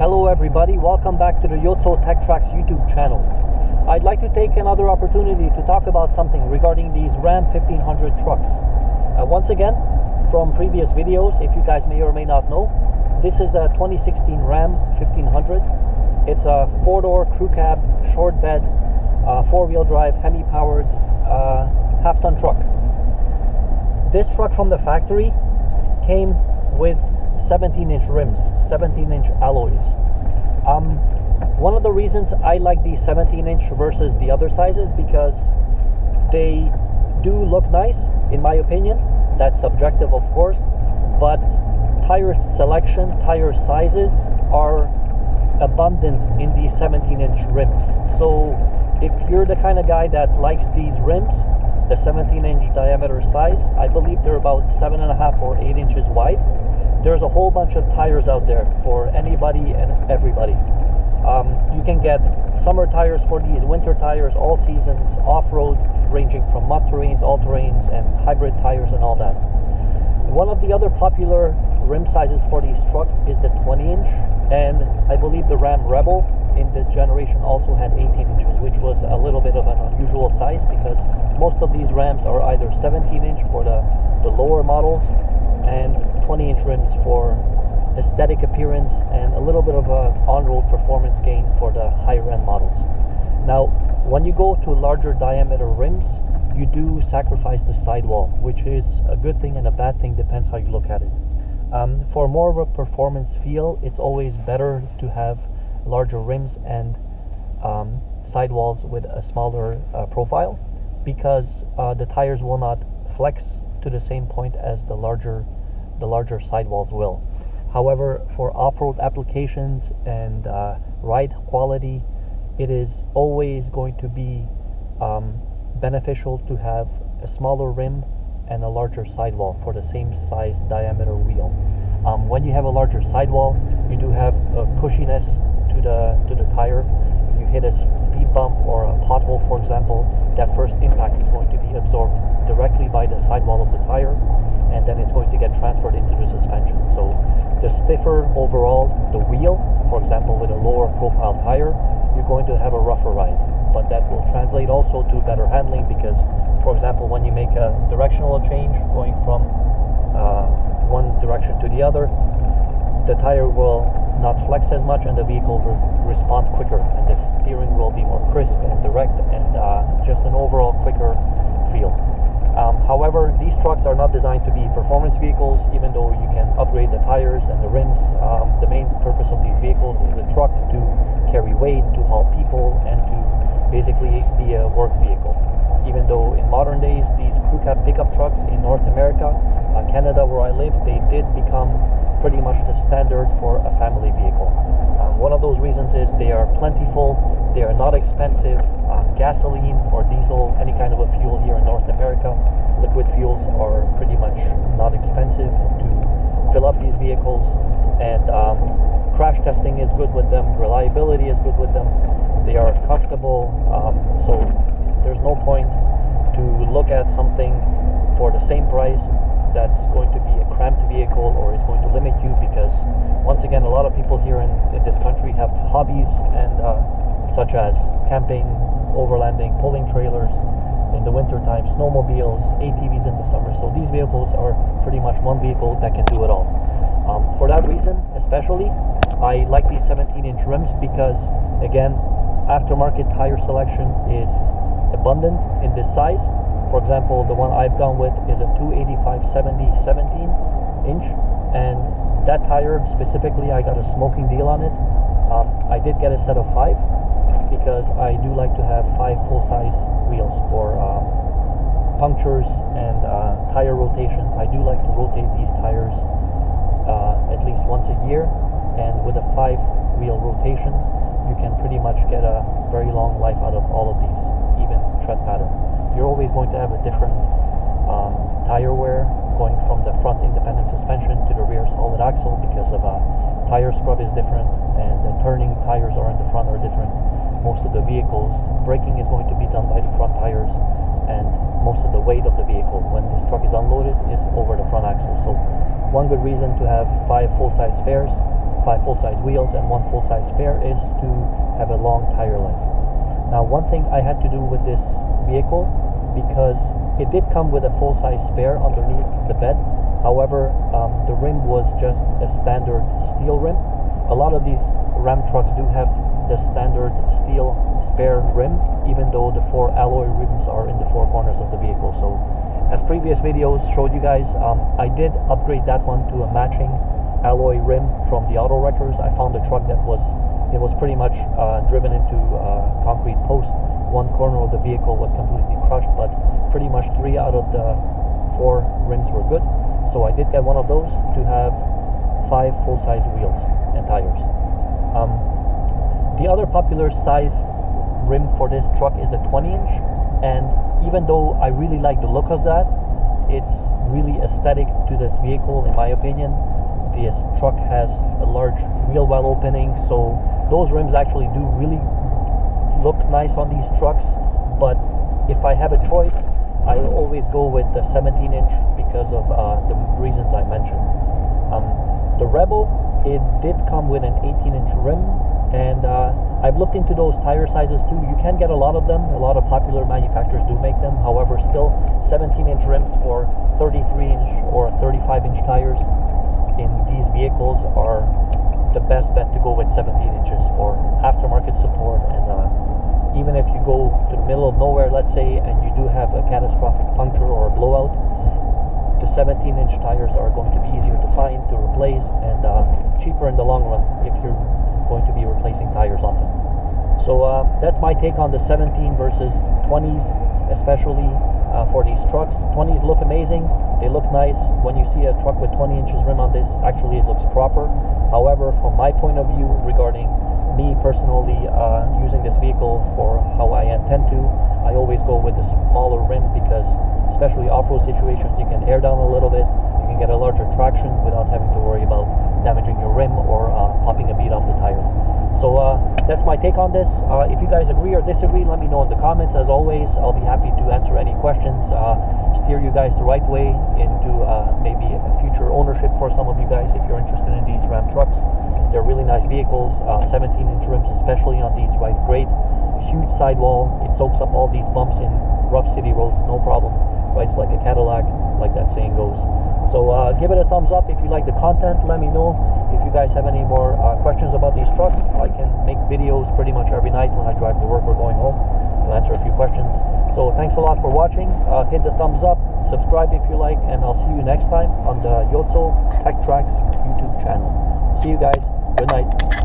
Hello everybody, welcome back to the Yotso Tech Tracks YouTube channel. I'd like to take another opportunity to talk about something regarding these Ram 1500 trucks. Once again, from previous videos, if you guys may or may not know, this is a 2016 Ram 1500. It's a 4-door crew cab, short bed, 4-wheel drive, Hemi-powered, half-ton truck. This truck from the factory came with 17-inch rims, 17-inch alloys. One of the reasons I like these 17-inch versus the other sizes, because they do look nice, in my opinion. That's subjective, of course, but tire selection, tire sizes are abundant in these 17-inch rims. So if you're the kind of guy that likes these rims, the 17-inch diameter size, I believe they're about 7.5 or 8 inches wide. There's a whole bunch of tires out there for anybody and everybody. You can get summer tires for these, winter tires, all seasons, off-road, ranging from mud terrains, all-terrains, and hybrid tires and all that. One of the other popular rim sizes for these trucks is the 20-inch, and I believe the Ram Rebel in this generation also had 18 inches, which was a little bit of an unusual size because most of these Rams are either 17-inch for the lower models and 20-inch rims for aesthetic appearance and a little bit of a on-road performance gain for the higher-end models. Now, when you go to larger diameter rims, you do sacrifice the sidewall, which is a good thing and a bad thing, depends how you look at it. For more of a performance feel, it's always better to have larger rims and sidewalls with a smaller profile, because the tires will not flex to the same point as the larger sidewalls will. However, for off-road applications and ride quality, it is always going to be beneficial to have a smaller rim and a larger sidewall for the same size diameter wheel. When you have a larger sidewall, you do have a cushiness to the tire. You hit a speed bump or a pothole, for example, that first impact is going to be absorbed directly by the sidewall of the tire, and then it's going to get transferred into the suspension. So the stiffer overall the wheel, for example with a lower profile tire, you're going to have a rougher ride, but that will translate also to better handling, because for example when you make a directional change going from one direction to the other, the tire will not flex as much and the vehicle will respond quicker, and the steering will be more crisp and direct and just an overall quicker feel. However, these trucks are not designed to be performance vehicles, even though you can upgrade the tires and the rims. The main purpose of these vehicles is a truck to carry weight, to haul people, and to basically be a work vehicle. Even though in modern days, these crew cab pickup trucks in North America, Canada where I live, they did become pretty much the standard for a family vehicle. One of those reasons is they are plentiful, they are not expensive. Gasoline or diesel, any kind of a fuel here in North America, liquid fuels are pretty much not expensive to fill up these vehicles, and crash testing is good with them, reliability is good with them, they are comfortable, so there's no point to look at something for the same price that's going to be a cramped vehicle or is going to limit you, because once again, a lot of people here in this country have hobbies and such as camping, overlanding, pulling trailers in the winter time, snowmobiles, ATVs in the summer. So these vehicles are pretty much one vehicle that can do it all. For that reason especially, I like these 17-inch rims because, again, aftermarket tire selection is abundant in this size. For example, the one I've gone with is a 285/70 17-inch, and that tire specifically, I got a smoking deal on it. I did get a set of 5, because I do like to have 5 full-size wheels for punctures and tire rotation. I do like to rotate these tires at least once a year, and with a 5-wheel rotation you can pretty much get a very long life out of all of these, even tread pattern. You're always going to have a different tire wear going from the front independent suspension to the rear solid axle, because of tire scrub is different and the turning tires are in the front are different. Most of the vehicles, braking is going to be done by the front tires, and most of the weight of the vehicle when this truck is unloaded is over the front axle. So one good reason to have 5 full-size spares 5 full-size wheels and 1 full-size spare is to have a long tire life. Now, one thing I had to do with this vehicle, because it did come with a full-size spare underneath the bed. However, the rim was just a standard steel rim. A lot of these Ram trucks do have the standard steel spare rim, even though the 4 alloy rims are in the 4 corners of the vehicle. So as previous videos showed you guys, I did upgrade that one to a matching alloy rim from the Auto Wreckers. I found a truck that was pretty much driven into concrete post. One corner of the vehicle was completely crushed, but pretty much 3 out of the 4 rims were good. So I did get one of those to have 5 full-size wheels and tires. The other popular size rim for this truck is a 20-inch, and even though I really like the look of that, it's really aesthetic to this vehicle in my opinion. This truck has a large wheel well opening, so those rims actually do really look nice on these trucks. But if I have a choice, I'll always go with the 17-inch because of the reasons I mentioned. The Rebel, it did come with an 18-inch rim, and I've looked into those tire sizes too. You can get a lot of them. A lot of popular manufacturers do make them. However, still 17-inch rims for 33-inch or 35-inch tires in these vehicles are the best bet to go with 17 inches for aftermarket support. And even if you go to the middle of nowhere, let's say, and you do have a catastrophic puncture or a blowout, the 17-inch tires are going to be easier to find, to replace, and cheaper in the long run if you're going to be replacing tires often. So that's my take on the 17 versus 20s, especially for these trucks. 20s look amazing, they look nice. When you see a truck with 20 inches rim on this, actually it looks proper. However, from my point of view, regarding me personally using this vehicle for how I intend to, I always go with the smaller rim, because especially off-road situations, you can air down a little bit, you can get a larger traction without having to worry about damaging your rim or popping a bead off the tire. So that's my take on this. If you guys agree or disagree, let me know in the comments. As always, I'll be happy to answer any questions, steer you guys the right way into maybe a future ownership for some of you guys if you're interested in these Ram trucks. They're really nice vehicles, 17-inch rims especially on these, right? Great, huge sidewall. It soaks up all these bumps in rough city roads, no problem. Rides like a Cadillac, like that saying goes. So give it a thumbs up if you like the content. Let me know if you guys have any more questions about these trucks. I can make videos pretty much every night when I drive to work or going home and answer a few questions. So thanks a lot for watching. Hit the thumbs up, subscribe if you like, and I'll see you next time on the Yoto Tech Tracks YouTube channel. See you guys. Good night.